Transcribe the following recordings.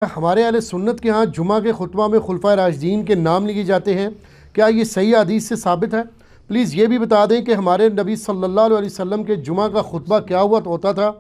ہمارے اہل سنت کے ہاں جمعہ کے خطبہ میں خلفائے راشدین کے نام لیے جاتے ہیں، کیا یہ صحیح حدیث سے ثابت ہے؟ پلیز یہ بھی بتا دیں کہ ہمارے نبی صلی اللہ علیہ وسلم کے جمعہ کا خطبہ کیا ہوتا تھا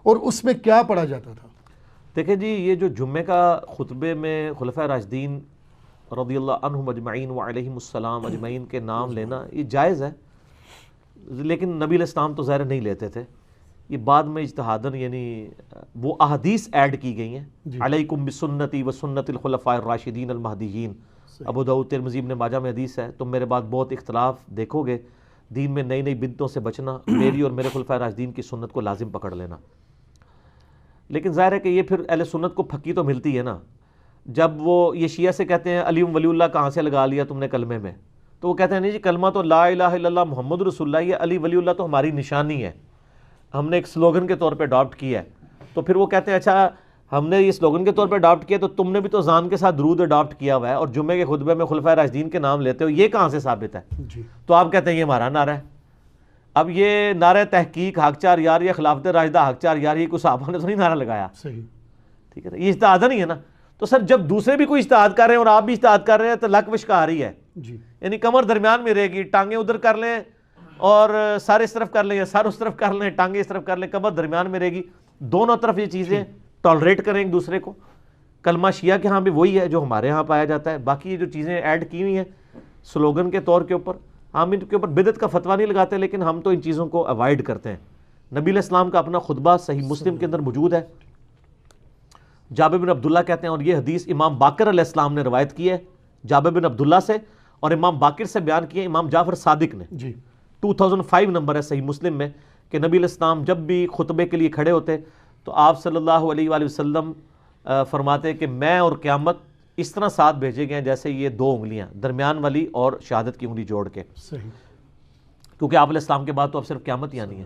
اور اس میں کیا پڑھا جاتا تھا؟ دیکھیں جی، یہ جو جمعے کا خطبے میں خلفائے راشدین رضی اللہ عنہم اجمعین وعلیہم السلام اجمعین کے نام لینا یہ جائز ہے، لیکن نبی علیہ السلام تو ظاہر نہیں لیتے تھے۔ یہ بعد میں اجتہاداً یعنی وہ احادیث ایڈ کی گئی ہیں، علیکم بسنتی و سنت الخلفاء الراشدین المہدیین، ابو داؤد ترمذی ابن ماجہ میں حدیث ہے، تم میرے بعد بہت اختلاف دیکھو گے، دین میں نئی نئی بدعتوں سے بچنا، میری اور میرے خلفائے راشدین کی سنت کو لازم پکڑ لینا۔ لیکن ظاہر ہے کہ یہ پھر اہل سنت کو پھکی تو ملتی ہے نا، جب وہ یہ شیعہ سے کہتے ہیں علی ولی اللہ کہاں سے لگا لیا تم نے کلمے میں، تو وہ کہتے ہیں نہیں جی، کلمہ تو لا الہ الا اللہ محمد رسول اللہ، یہ علی ولی اللہ تو ہماری نشانی ہے، ہم نے ایک سلوگن کے طور پہ اڈاپٹ کیا ہے۔ تو پھر وہ کہتے ہیں اچھا ہم نے یہ سلوگن کے طور پہ اڈاپٹ کیا تو تم نے بھی تو ذان کے ساتھ درود اڈاپٹ کیا ہوا ہے، اور جمعے کے خطبے میں خلفائے راشدین کے نام لیتے ہو، یہ کہاں سے ثابت ہے؟ تو آپ کہتے ہیں یہ ہمارا نعرہ ہے۔ اب یہ نعرہ تحقیق حق چار یار یا خلافت راشدہ حق چار یار، یہ کوئی صحابہ نے تو نہیں نعرہ لگایا، ٹھیک ہے نا، یہ اجتہاد نہیں ہے نا۔ تو سر جب دوسرے بھی کوئی اجتہاد کر رہے ہیں اور آپ بھی اجتہاد کر رہے ہیں تو لک وشکاری ہے، یعنی کمر درمیان میں رہے گی، ٹانگیں ادھر کر لیں اور سر اس طرف کر لیں، یا سر اس طرف کر لیں، ٹانگیں اس طرف کر لیں، کمر درمیان میں رہے گی، دونوں طرف یہ چیزیں ٹالریٹ کریں ایک دوسرے کو۔ کلمہ شیعہ کے ہاں بھی وہی ہے جو ہمارے ہاں پایا جاتا ہے، باقی یہ جو چیزیں ایڈ کی ہوئی ہیں سلوگن کے طور کے اوپر، ہم ان کے اوپر بدعت کا فتویٰ نہیں لگاتے، لیکن ہم تو ان چیزوں کو اوائڈ کرتے ہیں۔ نبی علیہ السلام کا اپنا خطبہ صحیح مسلم کے اندر موجود ہے، جابر بن عبداللہ کہتے ہیں، اور یہ حدیث امام باقر علیہ السلام نے روایت کی ہے جابر بن عبداللہ سے، اور امام باقر سے بیان کی ہے امام جعفر صادق نے، 2005 نمبر ہے صحیح مسلم میں، کہ نبی علیہ السلام جب بھی خطبے کے لیے کھڑے ہوتے تو آپ صلی اللہ علیہ وآلہ وسلم فرماتے کہ میں اور قیامت اس طرح ساتھ بھیجے گئے ہیں جیسے یہ دو انگلیاں، درمیان والی اور شہادت کی انگلی جوڑ کے، کیونکہ آپ علیہ السلام کے بعد تو اب صرف قیامت ہی آنی ہے۔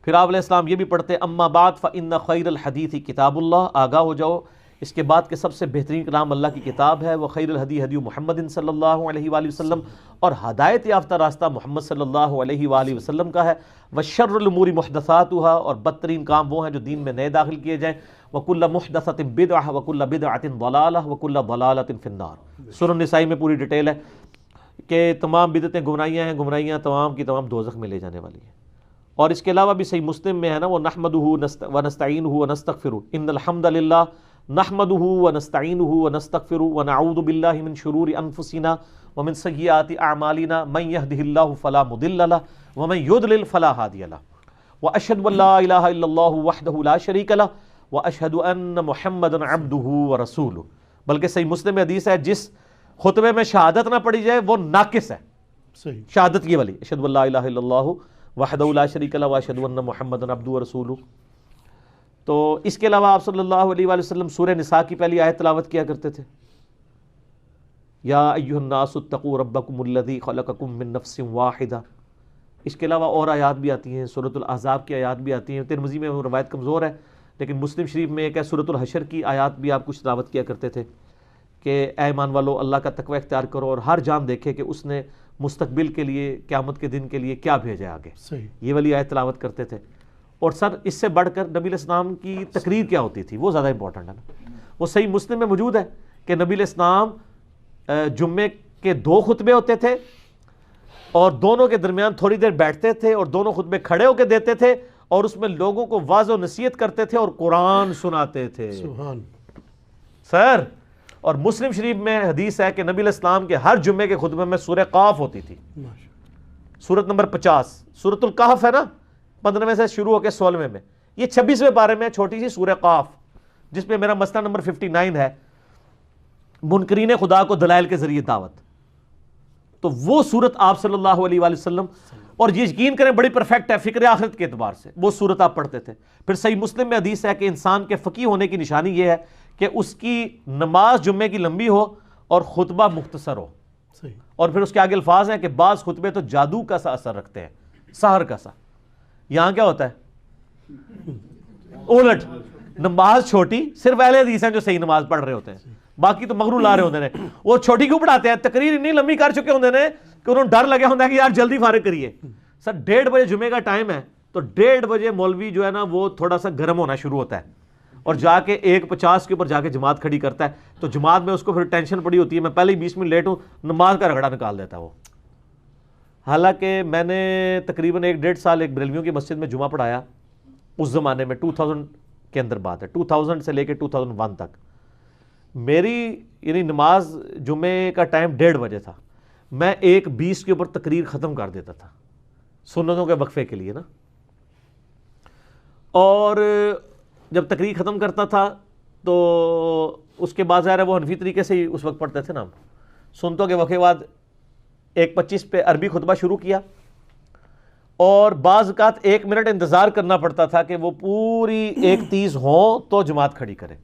پھر آپ علیہ السلام یہ بھی پڑھتے اما بعد فإن خیر الحدیث کتاب اللہ، آگاہ ہو جاؤ اس کے بعد کہ سب سے بہترین کلام اللہ کی کتاب ہے، وخیر الہدی ہدی محمد صلی اللہ علیہ وآلہ وسلم، اور ہدایت یافتہ راستہ محمد صلی اللہ علیہ وآلہ وسلم کا ہے، وشر الامور محدثاتها، اور بدترین کام وہ ہیں جو دین میں نئے داخل کیے جائیں، وکل محدثۃ بدعہ وکل بدعۃ ضلالہ وکل ضلالۃ فی النار۔ سورۃ النساء میں پوری ڈیٹیل ہے کہ تمام بدعتیں گمراہیاں ہیں، گمراہیاں تمام کی تمام دوزخ میں لے جانے والی ہیں۔ اور اس کے علاوہ بھی صحیح مسلم میں ہے نا، وہ نحمدہ ونستعینہ ونستغفرہ، ان الحمد للہ نحمدہ ونستعینہ ونستغفرہ ونعوذ باللہ من شرور انفسنا ومن سیئات اعمالنا من یہدہ اللہ فلا مضل لہ ومن یضلل فلا ہادی لہ واشہد ان لا الہ الا اللہ وحدہ لا شریک لہ واشہد ان محمدا عبدہ ورسولہ۔ بلکہ صحیح مسلم میں حدیث ہے جس خطبے میں شہادت نہ پڑھی جائے وہ ناقص ہے، شہادت یہ والی، اشہد ان لا الہ الا اللہ وحدہ لا شریک لہ واشہد ان محمدا عبدہ ورسولہ۔ تو اس کے علاوہ آپ صلی اللہ علیہ وآلہ وسلم سورہ نساء کی پہلی آیت تلاوت کیا کرتے تھے، یا ایھا الناس اتقوا ربکم الذی خلقکم من نفس واحدہ۔ اس کے علاوہ اور آیات بھی آتی ہیں، سورۃ الاحزاب کی آیات بھی آتی ہیں، ترمذی میں وہ روایت کمزور ہے لیکن مسلم شریف میں ایک ہے سورۃ الحشر کی آیات بھی آپ کچھ تلاوت کیا کرتے تھے کہ اے ایمان والو اللہ کا تقوی اختیار کرو اور ہر جان دیکھے کہ اس نے مستقبل کے لیے قیامت کے دن کے لیے کیا بھیجا ہے آگے، یہ والی آیت تلاوت کرتے تھے۔ اور سر اس سے بڑھ کر نبی علیہ السلام کی تقریر کیا ہوتی تھی وہ زیادہ امپورٹنٹ ہے نا، وہ صحیح مسلم میں موجود ہے کہ نبی علیہ السلام جمعے کے 2 خطبے ہوتے تھے اور دونوں کے درمیان تھوڑی دیر بیٹھتے تھے اور دونوں خطبے کھڑے ہو کے دیتے تھے اور اس میں لوگوں کو واعظ و نصیحت کرتے تھے اور قرآن سناتے تھے سر۔ اور مسلم شریف میں حدیث ہے کہ نبی علیہ السلام کے ہر جمعے کے خطبے میں سورہ قاف ہوتی تھی، سورت نمبر 50، سورۃ الکہف ہے نا، 15ویں سے شروع ہو کے 16ویں میں، یہ 26ویں پارے میں چھوٹی سی سورہ قاف جس میں میرا مسئلہ نمبر 59 ہے، منکرین خدا کو دلائل کے ذریعے دعوت، تو وہ صورت آپ صلی اللہ علیہ وآلہ وسلم، اور یہ یقین کریں بڑی پرفیکٹ ہے فکر آخرت کے اعتبار سے، وہ صورت آپ پڑھتے تھے۔ پھر صحیح مسلم میں حدیث ہے کہ انسان کے فقیہ ہونے کی نشانی یہ ہے کہ اس کی نماز جمعے کی لمبی ہو اور خطبہ مختصر ہو، اور پھر اس کے آگے الفاظ ہیں کہ بعض خطبے تو جادو کا سا اثر رکھتے ہیں، سحر کا سا۔ یہاں کیا ہوتا ہے الٹ، نماز چھوٹی، صرف اہل حدیث ہیں جو صحیح نماز پڑھ رہے ہوتے ہیں، باقی تو مغرور لا رہے ہوتے ہیں، وہ چھوٹی کیوں پڑھاتے ہیں، تقریر اتنی لمبی کر چکے ہوتے ہیں کہ انہوں نے ڈر لگا ہوتا ہے کہ یار جلدی فارغ کریے۔ سر 1:30 بجے جمعے کا ٹائم ہے تو 1:30 بجے مولوی جو ہے نا وہ تھوڑا سا گرم ہونا شروع ہوتا ہے اور جا کے 1:50 کے اوپر جا کے جماعت کھڑی کرتا ہے تو جماعت میں اس کو پھر ٹینشن پڑی ہوتی ہے، میں پہلے ہی 20 منٹ لیٹ ہوں، نماز کا رگڑا نکال دیتا ہے وہ. حالانکہ میں نے تقریباً 1.5 سال ایک بریلویوں کی مسجد میں جمعہ پڑھایا اس زمانے میں، 2000 کے اندر بات ہے، 2000 سے لے کے 2001 تک. میری یعنی نماز جمعے کا ٹائم 1:30 بجے تھا، میں 1:20 کے اوپر تقریر ختم کر دیتا تھا سنتوں کے وقفے کے لیے نا. اور جب تقریر ختم کرتا تھا تو اس کے بعد ظاہر ہے وہ حنفی طریقے سے ہی اس وقت پڑھتے تھے نا ہم، سنتوں کے وقفے بعد 1:25 پہ عربی خطبہ شروع کیا، اور بعض اوقات 1 منٹ انتظار کرنا پڑتا تھا کہ وہ پوری 1:30 ہوں تو جماعت کھڑی کرے.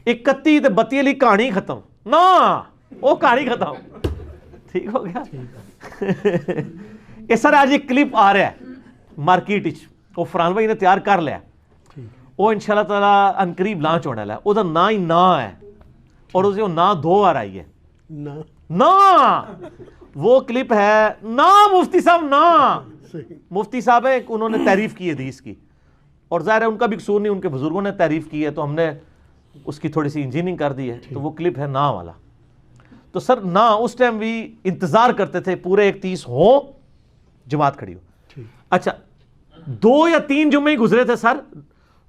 31 تے 32 لی کہانی ختم نا، وہ کہانی ختم. ٹھیک ہو گیا. اس طرح آج ایک کلپ آ رہا ہے مارکیٹ وچ، وہ فرحان بھائی نے تیار کر لیا، وہ انشاءاللہ تعالی ان قریب لانچ ہونے والا ہے. وہ نا ہی نا ہے اور اسے نا 2 بار آئی ہے نا. وہ کلپ ہے نا مفتی صاحب نا. مفتی صاحب ہیں، انہوں نے تعریف کی حدیث کی، اور ظاہر ہے ان کا بھی قصور نہیں، ان کے بزرگوں نے تعریف کی ہے تو ہم نے اس کی تھوڑی سی انجینئرنگ کر دی ہے. تو وہ کلپ ہے نا والا. تو سر نا اس ٹائم بھی انتظار کرتے تھے پورے 1:30 ہو جماعت کھڑی ہو. اچھا 2 یا 3 جمعے ہی گزرے تھے سر،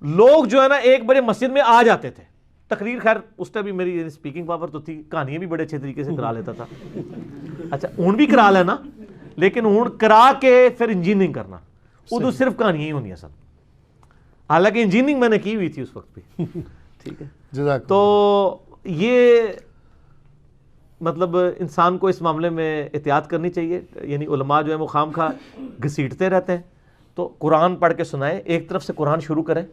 لوگ جو ہے نا 1 بجے مسجد میں آ جاتے تھے. تقریر خیر اس ٹائم بھی میری اسپیکنگ پاور تو تھی، کہانیاں بھی بڑے اچھے طریقے سے کرا لیتا تھا. اچھا اون بھی کرا لینا، لیکن اون کرا کے پھر انجینئرنگ کرنا، ادھر صرف کہانیاں ہی ہونی ہیں سر. حالانکہ انجینئرنگ میں نے کی ہوئی تھی اس وقت بھی. ٹھیک ہے. تو یہ مطلب انسان کو اس معاملے میں احتیاط کرنی چاہیے. یعنی علماء جو ہے وہ خام خواہ گھسیٹتے رہتے ہیں. تو قرآن پڑھ کے سنائیں، ایک طرف سے قرآن شروع کریں.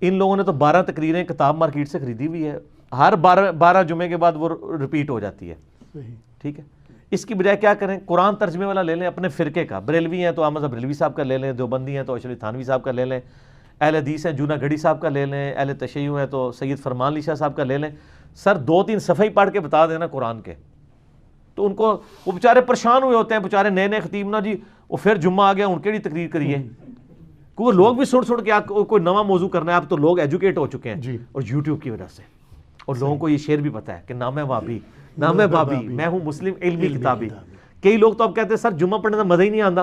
ان لوگوں نے تو 12 تقریریں کتاب مارکیٹ سے خریدی ہوئی ہے، ہر 12 جمعے کے بعد وہ ریپیٹ ہو جاتی ہے. ٹھیک ہے. اس کی بجائے کیا کریں، قرآن ترجمے والا لے لیں اپنے فرقے کا. بریلوی ہیں تو احمد بریلوی صاحب کا لے لیں، دیوبندی ہیں تو اشرف تھانوی صاحب کا لے لیں، اہل حدیث ہیں جونا گڑھی صاحب کا لے لیں، اہل تشیع ہیں تو سید فرمان علی شاہ صاحب کا لے لیں. سر 2-3 صفحے ہی پڑھ کے بتا دینا قرآن کے، تو ان کو وہ بیچارے پریشان ہوئے ہوتے ہیں، بیچارے نئے خطیب نا جی، وہ پھر جمعہ آ گیا ان کے لیے تقریر کریے. کیونکہ لوگ بھی سن کے کوئی نواں موضوع کرنا ہے. اب تو لوگ ایجوکیٹ ہو چکے ہیں اور یوٹیوب کی وجہ سے، اور لوگوں کو یہ شعر بھی پتا ہے کہ نام ہے وابی، نام ہے بابی، میں ہوں مسلم علمی کتابی. کئی لوگ تو اب کہتے ہیں سر جمعہ پڑھنے کا مزہ ہی نہیں آتا،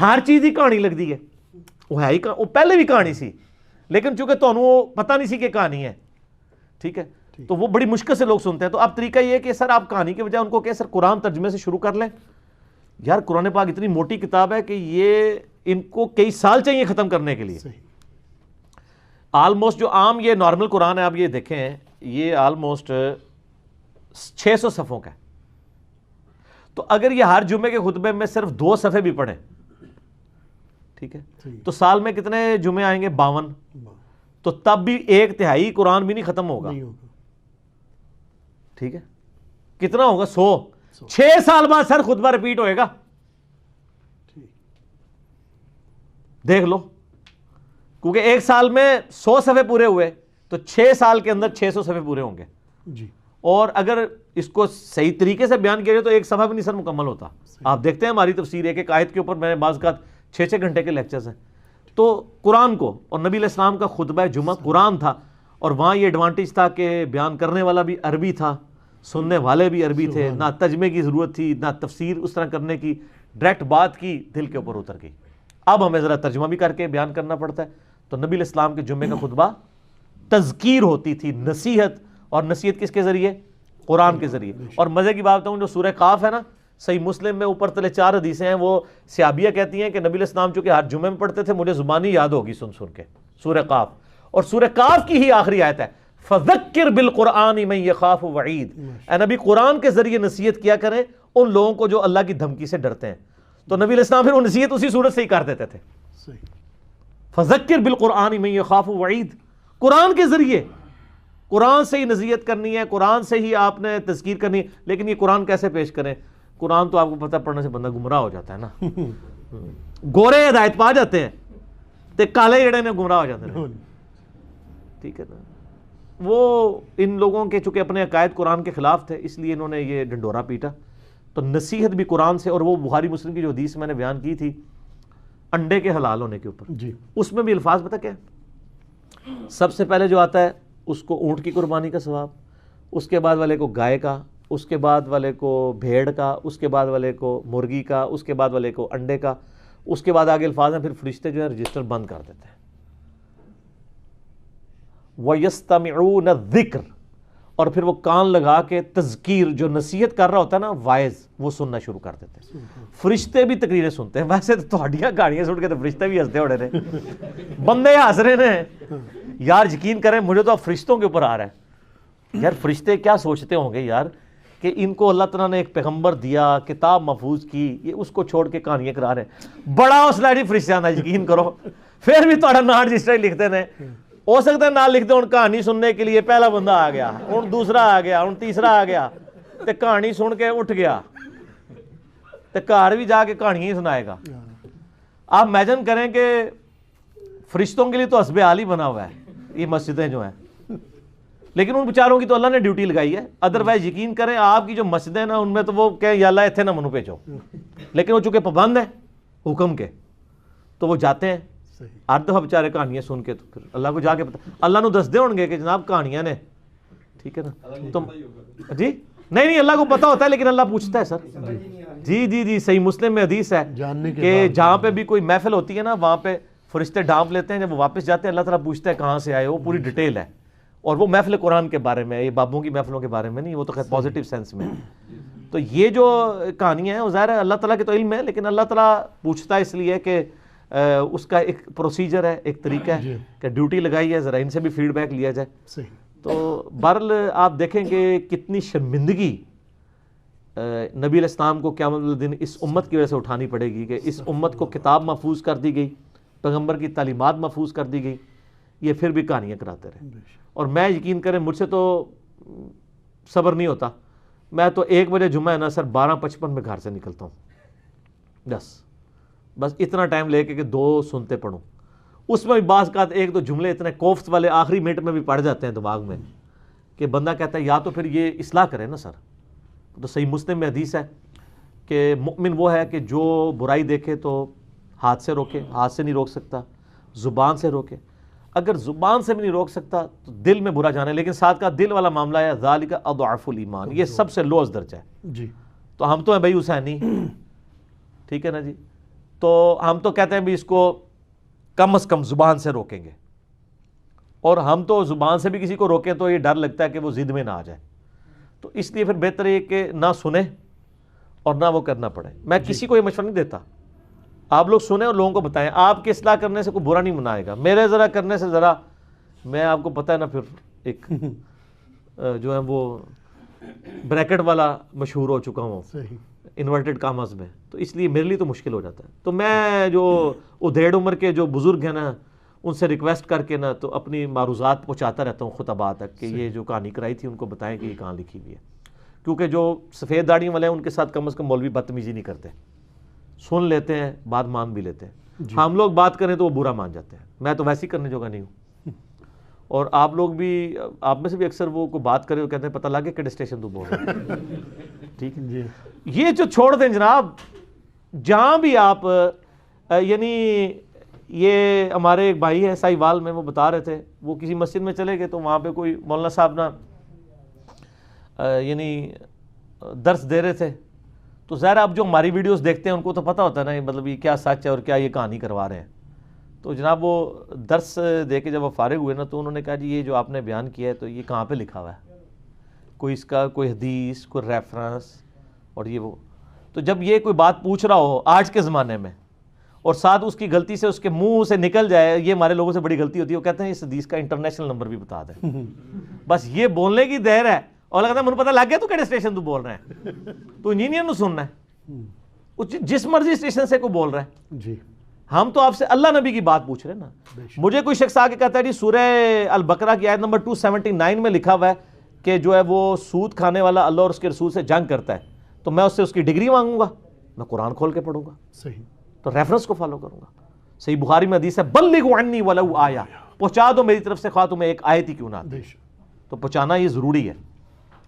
ہر چیز ہی کہانی لگتی ہے. وہ ہے ہی وہ پہلے بھی کہانی سی، لیکن چونکہ تمہیں وہ پتہ نہیں سی کہ کہانی ہے. ٹھیک ہے. تو وہ بڑی مشکل سے لوگ سنتے ہیں. تو اب طریقہ یہ ہے کہ سر آپ کہانی کے بجائے ان کو کہ سر قرآن ترجمے سے شروع کر لیں. یار قرآن پاک اتنی موٹی کتاب ہے کہ یہ ان کو کئی سال چاہیے ختم کرنے کے لیے. آلموسٹ جو عام یہ نارمل قرآن ہے، آپ یہ دیکھیں یہ آلموسٹ 600 صفحوں کا ہے. تو اگر یہ ہر جمعے کے خطبے میں صرف 2 صفحے بھی پڑھیں، ٹھیک ہے، تو سال میں کتنے جمعے آئیں گے؟ 52. تو تب بھی 1/3 قرآن بھی نہیں ختم ہوگا. ٹھیک ہے. کتنا ہوگا؟ 100. 6 سال بعد سر خطبہ ریپیٹ ہوئے گا. دیکھ لو، کیونکہ 1 سال میں 100 صفحے پورے ہوئے تو 6 سال کے اندر 600 صفحے پورے ہوں گے. اور اگر اس کو صحیح طریقے سے بیان کیا جائے تو 1 صفحہ بھی نہیں سر مکمل ہوتا. آپ دیکھتے ہیں ہماری تفسیر ایک آیت کے اوپر میں نے بعض اوقات 6 گھنٹے کے لیکچرز ہیں. تو قرآن کو، اور نبی علیہ السلام کا خطبہ جمعہ قرآن تھا، اور وہاں یہ ایڈوانٹیج تھا کہ بیان کرنے والا بھی عربی تھا، سننے والے بھی عربی تھے، نہ ترجمے کی ضرورت تھی نہ تفسیر اس طرح کرنے کی، ڈائریکٹ بات کی دل کے اوپر اتر گئی. اب ہمیں ذرا ترجمہ بھی کر کے بیان کرنا پڑتا ہے. تو نبی علیہ السلام کے جمعے کا خطبہ تذکیر ہوتی تھی، نصیحت. اور نصیحت کس کے ذریعے؟ قرآن کے ذریعے. اور مزے کی بات ہوں، جو سورہ قاف ہے نا، صحیح مسلم میں اوپر تلے 4 حدیثیں ہیں. وہ صحابیہ کہتی ہیں کہ نبی علیہ السلام چونکہ ہر جمعے میں پڑھتے تھے، مجھے زبانی یاد ہوگی سن کے سورہ قاف. اور سورہ قاف کی ہی آخری آیت ہے فَذَكِّرْ بِالْقُرْآنِ مَنْ يَخَافُ وَعِيدٍ. اے نبی قرآن کے ذریعے نصیحت کیا کریں ان لوگوں کو جو اللہ کی دھمکی سے ڈرتے ہیں. تو نبی علیہ السلام پھر وہ نصیحت اسی صورت سے ہی کر دیتے تھے. فَذَكِّرْ بِالْقُرْآنِ مَنْ يَخَافُ وَعِيدٍ. قرآن کے ذریعے، قرآن سے ہی نصیحت کرنی ہے، قرآن سے ہی آپ نے تذکیر کرنی ہے. لیکن یہ قرآن کیسے پیش کریں؟ قرآن تو آپ کو پتہ پڑھنے سے بندہ گمراہ ہو جاتا ہے نا. گورے ہدایت پا جاتے ہیں تے کالے جڑے نے گمراہ ہو جاتے ہیں. ٹھیک ہے نا. وہ ان لوگوں کے چونکہ اپنے عقائد قرآن کے خلاف تھے، اس لیے انہوں نے یہ ڈنڈورا پیٹا. تو نصیحت بھی قرآن سے. اور وہ بخاری مسلم کی جو حدیث میں نے بیان کی تھی انڈے کے حلال ہونے کے اوپر، اس میں بھی الفاظ پتہ کیا ہے؟ سب سے پہلے جو آتا ہے اس کو اونٹ کی قربانی کا ثواب، اس کے بعد والے کو گائے کا، اس کے بعد والے کو بھیڑ کا، اس کے بعد والے کو مرغی کا، اس کے بعد والے کو انڈے کا، اس کے بعد آگے الفاظ ہیں پھر فرشتے جو ہے رجسٹر بند کر دیتے ہیں۔ وَيَسْتَمِعُونَ الذِّكْرَ، اور پھر وہ کان لگا کے تذکیر جو نصیحت کر رہا ہوتا ہے نا وائز، وہ سننا شروع کر دیتے ہیں۔ فرشتے بھی تقریریں سنتے ہیں، ویسے تو تھوڑیاں گاڑیاں سن کے تو فرشتے بھی ہنستے ہوڑے نے، بندے ہنس رہے ہیں یار، یقین کریں مجھے تو اب فرشتوں کے اوپر آ رہا ہے یار، فرشتے کیا سوچتے ہوں گے یار کہ ان کو اللہ تعالیٰ نے ایک پیغمبر دیا، کتاب محفوظ کی، یہ اس کو چھوڑ کے کہانیاں کرا رہے ہیں۔ بڑا حوصلہ ہے فرشتیاں دا، یقین کرو، پھر بھی تھوڑا نا رجسٹر لکھتے ہیں، ہو سکتا ہے نہ لکھتے ہوں کہانی سننے کے لیے پہلا بندہ آ گیا، ہوں دوسرا آ گیا، ہوں تیسرا آ گیا، تے کہانی سن کے اٹھ گیا، تے گھر بھی جا کے کہانیاں ہی سنائے گا۔ آپ امیجن کریں کہ فرشتوں کے لیے تو حسب حال ہی بنا ہوا ہے یہ مسجدیں جو ہیں، لیکن ان بیچاروں کی تو اللہ نے ڈیوٹی لگائی ہے۔ ادروائز یقین کریں آپ کی جو مسجدیں نا ان میں تو وہ کہیں یا اللہ ایتھے نہ منو بھیجو، لیکن وہ چونکہ پابند ہیں حکم کے تو وہ جاتے ہیں ہر دفعہ بیچارے کہانیاں سن کے، تو پھر اللہ کو جا کے پتا، اللہ نو دس دے ہوں گے کہ جناب کہانیاں نے، ٹھیک ہے نا، تم جی نہیں اللہ کو پتا ہوتا ہے لیکن اللہ پوچھتا ہے سر، جی صحیح مسلم میں حدیث ہے کہ جہاں پہ بھی کوئی محفل ہوتی ہے نا وہاں پہ فرشتے ڈانپ لیتے ہیں، جب وہ واپس جاتے ہیں اللہ تعالیٰ پوچھتا ہے کہاں سے آئے، وہ پوری ڈیٹیل ہے، اور وہ محفل قرآن کے بارے میں، یہ بابوں کی محفلوں کے بارے میں نہیں، وہ تو خیر پازیٹیو سینس میں۔ تو یہ جو کہانیاں ہیں وہ ظاہر ہے اللہ تعالیٰ کے تو علم ہے، لیکن اللہ تعالیٰ پوچھتا ہے اس لیے کہ اس کا ایک پروسیجر ہے، ایک طریقہ ہے کہ ڈیوٹی لگائی ہے، ذرا ان سے بھی فیڈ بیک لیا جائے۔ تو بہرحال آپ دیکھیں کہ کتنی شرمندگی نبی علیہ السلام کو قیامت دن اس امت کی وجہ سے اٹھانی پڑے گی کہ اس امت کو کتاب محفوظ کر دی گئی، پیغمبر کی تعلیمات محفوظ کر دی گئی، یہ پھر بھی کہانیاں کراتے رہے۔ اور میں یقین کریں مجھ سے تو صبر نہیں ہوتا، میں تو 1 بجے جمعہ ہے نا سر 12:55 میں گھر سے نکلتا ہوں، بس اتنا ٹائم لے کے کہ 2 سنتے پڑھوں، اس میں بھی بعض کا 1-2 جملے اتنے کوفت والے آخری منٹ میں بھی پڑھ جاتے ہیں دماغ میں کہ بندہ کہتا ہے یا تو پھر یہ اصلاح کرے نا سر۔ تو صحیح مسلم میں حدیث ہے کہ مؤمن وہ ہے کہ جو برائی دیکھے تو ہاتھ سے روکے، ہاتھ سے نہیں روک سکتا، زبان سے روکے، اگر زبان سے بھی نہیں روک سکتا تو دل میں برا جانے، لیکن ساتھ کا دل والا معاملہ ہے ذالک اضعف الایمان، یہ سب سے لوز درجہ ہے جی۔ تو ہم تو ہیں بھائی حسینی، ٹھیک ہے نا جی، تو ہم تو کہتے ہیں بھی اس کو کم از کم زبان سے روکیں گے، اور ہم تو زبان سے بھی کسی کو روکیں تو یہ ڈر لگتا ہے کہ وہ ضد میں نہ آ جائے، تو اس لیے پھر بہتر ہے کہ نہ سنیں اور نہ وہ کرنا پڑے۔ میں کسی کو یہ مشورہ نہیں دیتا، آپ لوگ سنیں اور لوگوں کو بتائیں، آپ کے اصلاح کرنے سے کوئی برا نہیں منائے گا، میرے ذرا کرنے سے ذرا، میں آپ کو پتہ ہے نا پھر ایک جو ہے وہ بریکٹ والا مشہور ہو چکا ہوں انورٹڈ کامز میں، تو اس لیے میرے لیے تو مشکل ہو جاتا ہے۔ تو میں جو ادھیڑ عمر کے جو بزرگ ہیں نا ان سے ریکویسٹ کر کے نا تو اپنی معروضات پہنچاتا رہتا ہوں خطبات تک کہ یہ جو کہانی کرائی تھی ان کو بتائیں کہ یہ کہاں لکھی ہوئی ہے، کیونکہ جو سفید داڑھی والے ہیں ان کے ساتھ کم از کم مولوی بدتمیزی نہیں کرتے، سن لیتے ہیں، بات مان بھی لیتے ہیں۔ ہم لوگ بات کریں تو وہ برا مان جاتے ہیں، میں تو ویسے ہی کرنے جوگا نہیں ہوں، اور آپ لوگ بھی، آپ میں سے بھی اکثر وہ کوئی بات کرے وہ کہتے ہیں پتہ لگے کہڑے اسٹیشن تو بول رہے ہیں، ٹھیک ہے جی۔ یہ جو چھوڑ دیں جناب، جہاں بھی آپ، یعنی یہ ہمارے ایک بھائی ہیں ساہیوال میں، وہ بتا رہے تھے وہ کسی مسجد میں چلے گئے تو وہاں پہ کوئی مولانا صاحب نا یعنی درس دے رہے تھے، تو ظاہر آپ جو ہماری ویڈیوز دیکھتے ہیں ان کو تو پتہ ہوتا ہے نا مطلب یہ کیا سچ ہے اور کیا یہ کہانی کروا رہے ہیں۔ تو جناب وہ درس دے کے جب وہ فارغ ہوئے نا تو انہوں نے کہا جی یہ جو آپ نے بیان کیا ہے تو یہ کہاں پہ لکھا ہوا ہے، کوئی اس کا کوئی حدیث، کوئی ریفرنس اور یہ وہ۔ تو جب یہ کوئی بات پوچھ رہا ہو آج کے زمانے میں اور ساتھ اس کی غلطی سے اس کے منہ سے نکل جائے، یہ ہمارے لوگوں سے بڑی غلطی ہوتی ہے، وہ کہتے ہیں اس حدیث کا انٹرنیشنل نمبر بھی بتا دیں، بس یہ بولنے کی دیر ہے، اور کہتا ہے مجھے پتہ لگ گیا تو کہڑے اسٹیشن تو بول رہے ہیں، تو انجینئر نو سننا ہے، جس مرضی اسٹیشن سے کو بول رہا ہے جی۔ ہم تو آپ سے اللہ نبی کی بات پوچھ رہے ہیں نا۔ مجھے کوئی شخص آ کے کہتا ہے جی سورہ البقرہ کی آیت نمبر 279 میں لکھا ہوا ہے کہ جو ہے وہ سود کھانے والا اللہ اور اس کے رسول سے جنگ کرتا ہے، تو میں اس سے اس کی ڈگری مانگوں گا؟ میں قرآن کھول کے پڑھوں گا، صحیح، تو ریفرنس کو فالو کروں گا۔ صحیح بخاری میں حدیث ہے بلغوا عنی ولو آیہ، پہنچا دو میری طرف سے خواہ تمہیں ایک آیت ہی کیوں نہ آتی، تو پہنچانا یہ ضروری ہے،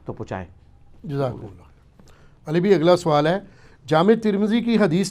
تو پہنچائیں۔ جزاک اللہ۔ علی بھی اگلا سوال ہے، جامع ترمذی کی حدیث